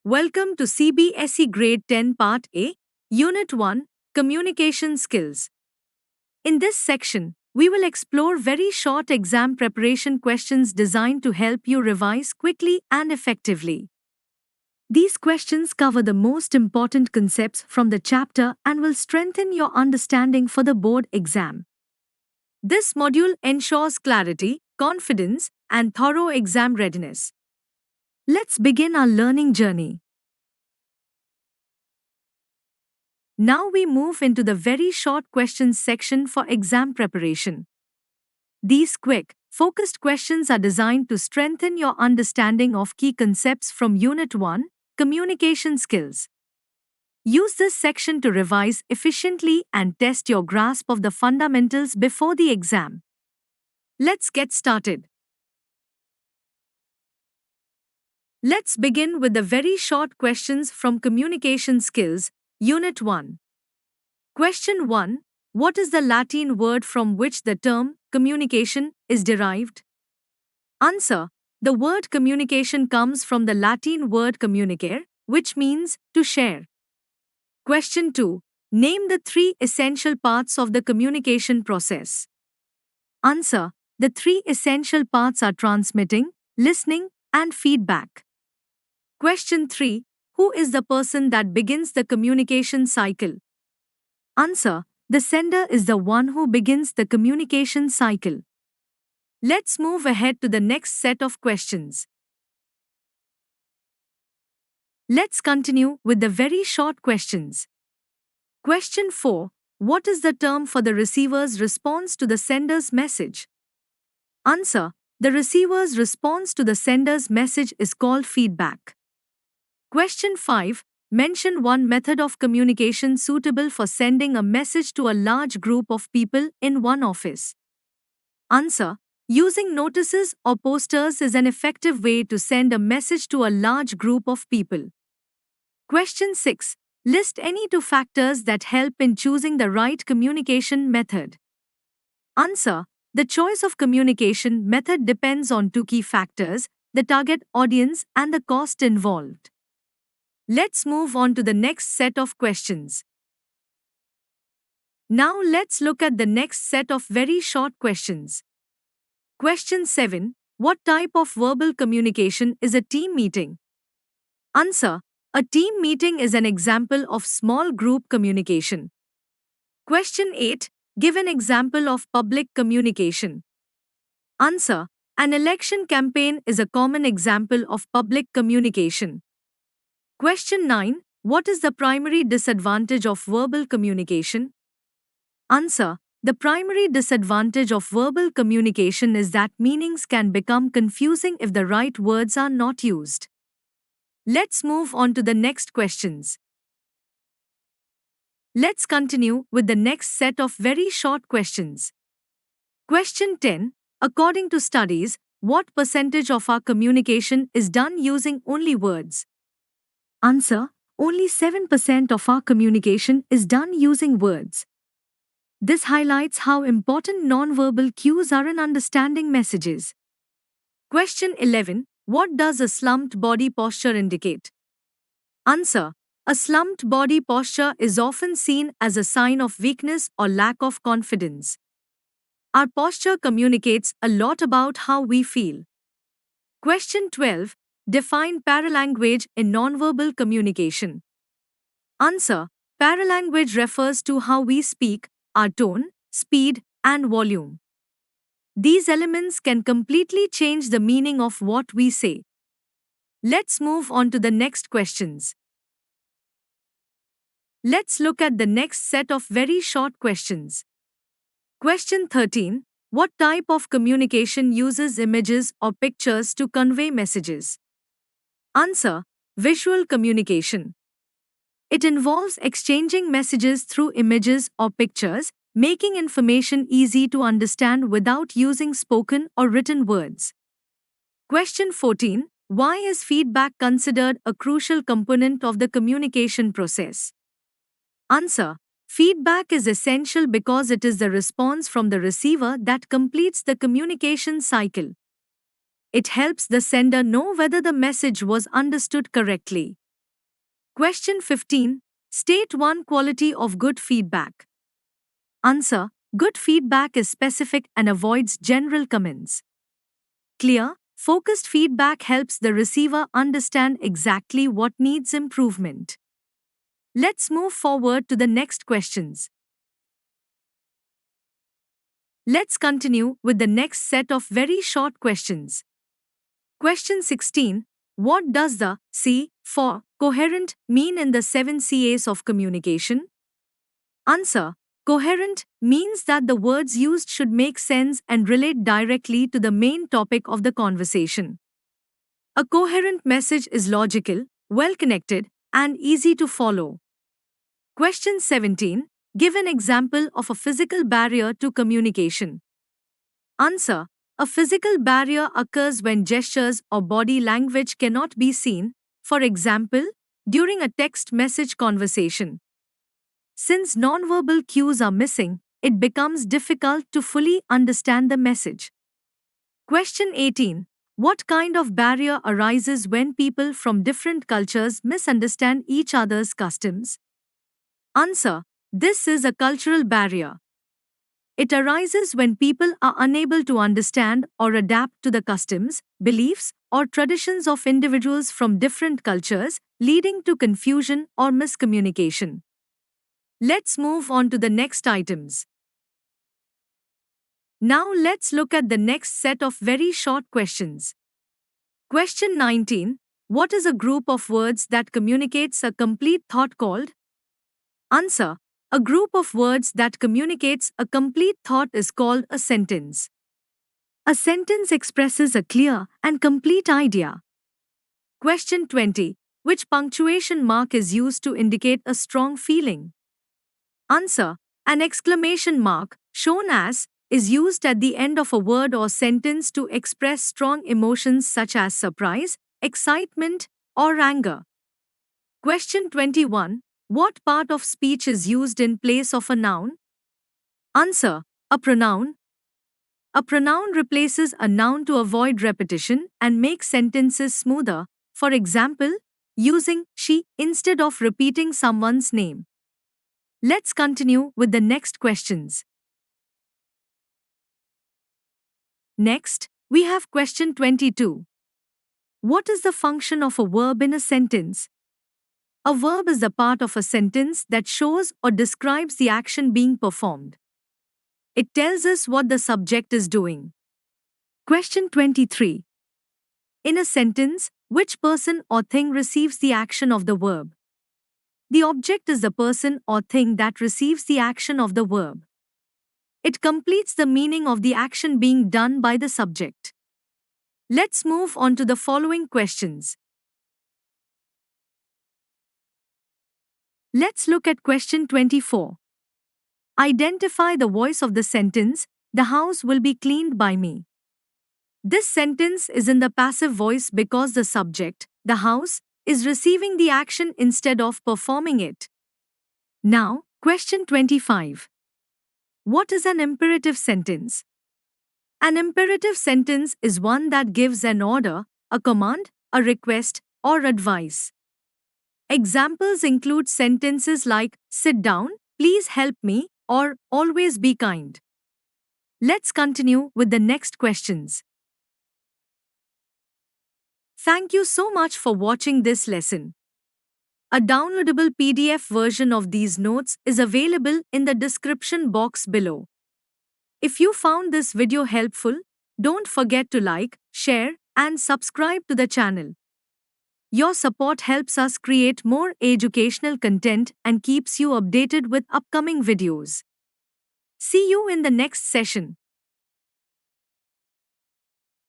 Welcome to CBSE Grade 10 Part A, Unit 1, Communication Skills. In this section, we will explore very short exam preparation questions designed to help you revise quickly and effectively. These questions cover the most important concepts from the chapter and will strengthen your understanding for the board exam. This module ensures clarity, confidence, and thorough exam readiness. Let's begin our learning journey. Now we move into the very short questions section for exam preparation. These quick, focused questions are designed to strengthen your understanding of key concepts from Unit 1, Communication Skills. Use this section to revise efficiently and test your grasp of the fundamentals before the exam. Let's get started. Let's begin with the very short questions from Communication Skills, Unit 1. Question 1. What is the Latin word from which the term communication is derived? Answer. The word communication comes from the Latin word communicare, which means to share. Question 2. Name the three essential parts of the communication process. Answer. The three essential parts are transmitting, listening, and feedback. Question 3. Who is the person that begins the communication cycle? Answer. The sender is the one who begins the communication cycle. Let's move ahead to the next set of questions. Let's continue with the very short questions. Question 4. What is the term for the receiver's response to the sender's message? Answer. The receiver's response to the sender's message is called feedback. Question 5. Mention one method of communication suitable for sending a message to a large group of people in one office. Answer. Using notices or posters is an effective way to send a message to a large group of people. Question 6. List any two factors that help in choosing the right communication method. Answer. The choice of communication method depends on two key factors, the target audience and the cost involved. Let's move on to the next set of questions. Now let's look at the next set of very short questions. Question 7. What type of verbal communication is a team meeting? Answer. A team meeting is an example of small group communication. Question 8. Give an example of public communication. Answer. An election campaign is a common example of public communication. Question 9. What is the primary disadvantage of verbal communication? Answer. The primary disadvantage of verbal communication is that meanings can become confusing if the right words are not used. Let's move on to the next questions. Let's continue with the next set of very short questions. Question 10. According to studies, what percentage of our communication is done using only words? Answer. Only 7% of our communication is done using words. This highlights how important nonverbal cues are in understanding messages. Question 11. What does a slumped body posture indicate? Answer. A slumped body posture is often seen as a sign of weakness or lack of confidence. Our posture communicates a lot about how we feel. Question 12. Define paralanguage in nonverbal communication. Answer. Paralanguage refers to how we speak, our tone, speed, and volume. These elements can completely change the meaning of what we say. Let's move on to the next questions. Let's look at the next set of very short questions. Question 13. What type of communication uses images or pictures to convey messages? Answer. Visual communication. It involves exchanging messages through images or pictures, making information easy to understand without using spoken or written words. Question 14. Why is feedback considered a crucial component of the communication process? Answer. Feedback is essential because it is the response from the receiver that completes the communication cycle. It helps the sender know whether the message was understood correctly. Question 15. State one quality of good feedback. Answer. Good feedback is specific and avoids general comments. Clear, focused feedback helps the receiver understand exactly what needs improvement. Let's move forward to the next questions. Let's continue with the next set of very short questions. Question 16. What does the C for coherent mean in the 7 CAs of communication? Answer. Coherent means that the words used should make sense and relate directly to the main topic of the conversation. A coherent message is logical, well connected, and easy to follow. Question 17. Give an example of a physical barrier to communication. Answer. A physical barrier occurs when gestures or body language cannot be seen, for example, during a text message conversation. Since nonverbal cues are missing, it becomes difficult to fully understand the message. Question 18. What kind of barrier arises when people from different cultures misunderstand each other's customs? Answer. This is a cultural barrier. It arises when people are unable to understand or adapt to the customs, beliefs, or traditions of individuals from different cultures, leading to confusion or miscommunication. Let's move on to the next items. Now let's look at the next set of very short questions. Question 19. What is a group of words that communicates a complete thought called? Answer. A group of words that communicates a complete thought is called a sentence. A sentence expresses a clear and complete idea. Question 20. Which punctuation mark is used to indicate a strong feeling? Answer. An exclamation mark, shown as, is used at the end of a word or sentence to express strong emotions such as surprise, excitement, or anger. Question 21. What part of speech is used in place of a noun? Answer. A pronoun. A pronoun replaces a noun to avoid repetition and make sentences smoother, for example, using she instead of repeating someone's name. Let's continue with the next questions. Next, we have question 22. What is the function of a verb in a sentence? A verb is the part of a sentence that shows or describes the action being performed. It tells us what the subject is doing. Question 23. In a sentence, which person or thing receives the action of the verb? The object is the person or thing that receives the action of the verb. It completes the meaning of the action being done by the subject. Let's move on to the following questions. Let's look at question 24. Identify the voice of the sentence, "The house will be cleaned by me." This sentence is in the passive voice because the subject, the house, is receiving the action instead of performing it. Now, question 25. What is an imperative sentence? An imperative sentence is one that gives an order, a command, a request, or advice. Examples include sentences like, "Sit down, please help me," or "Always be kind." Let's continue with the next questions. Thank you so much for watching this lesson. A downloadable PDF version of these notes is available in the description box below. If you found this video helpful, don't forget to like, share, and subscribe to the channel. Your support helps us create more educational content and keeps you updated with upcoming videos. See you in the next session.